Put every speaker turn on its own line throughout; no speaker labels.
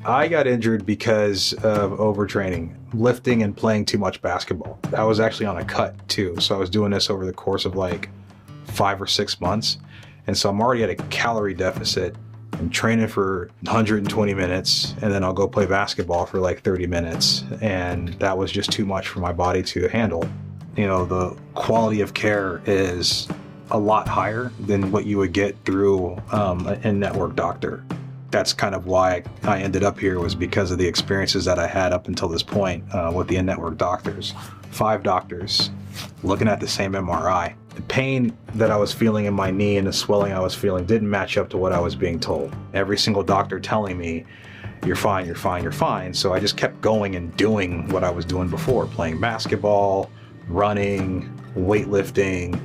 I got injured because of overtraining, lifting and playing too much basketball. I was actually on a cut too, so I was doing this over the course of like 5 or 6 months. And so I'm already at a calorie deficit. I'm training for 120 minutes, and then I'll go play basketball for like 30 minutes. And that was just too much for my body to handle. You know, the quality of care is a lot higher than what you would get through an in-network doctor. That's kind of why I ended up here, was because of the experiences that I had up until this point with the in-network doctors. 5 doctors looking at the same MRI. The pain that I was feeling in my knee and the swelling I was feeling didn't match up to what I was being told. Every single doctor telling me, you're fine, you're fine, you're fine. So I just kept going and doing what I was doing before, playing basketball, running, weightlifting,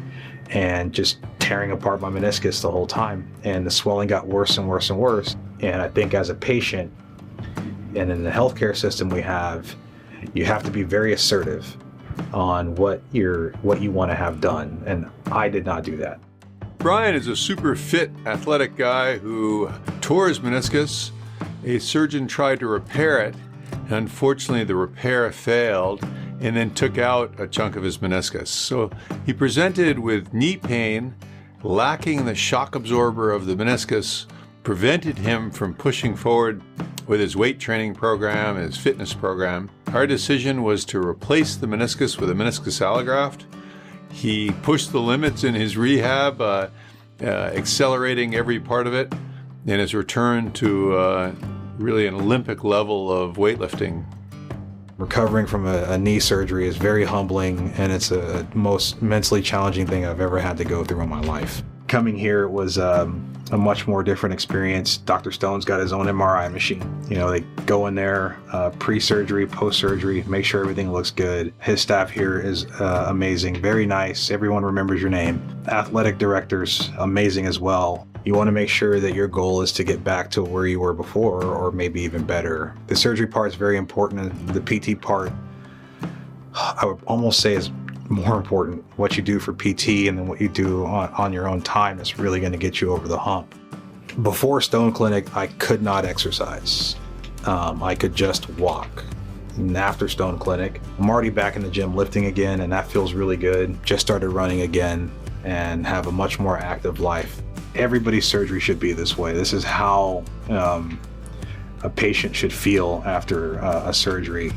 and just tearing apart my meniscus the whole time. And the swelling got worse and worse and worse. And I think as a patient, and in the healthcare system we have, you have to be very assertive on what you want to have done. And I did not do that.
Brian is a super fit, athletic guy who tore his meniscus. A surgeon tried to repair it. Unfortunately, the repair failed and then took out a chunk of his meniscus. So he presented with knee pain, lacking the shock absorber of the meniscus, prevented him from pushing forward with his weight training program, his fitness program. Our decision was to replace the meniscus with a meniscus allograft. He pushed the limits in his rehab, accelerating every part of it, and has returned to really an Olympic level of weightlifting.
Recovering from a knee surgery is very humbling, and it's the most mentally challenging thing I've ever had to go through in my life. Coming here was a much more different experience. Dr. Stone's got his own MRI machine. You know, they go in there pre-surgery, post-surgery, make sure everything looks good. His staff here is amazing, very nice. Everyone remembers your name. Athletic directors, amazing as well. You want to make sure that your goal is to get back to where you were before, or maybe even better. The surgery part is very important. The PT part, I would almost say, is more important. What you do for PT and then what you do on your own time is really going to get you over the hump. Before Stone Clinic, I could not exercise. I could just walk. And after Stone Clinic, I'm already back in the gym lifting again, and that feels really good. Just started running again and have a much more active life. Everybody's surgery should be this way. This is how a patient should feel after a surgery.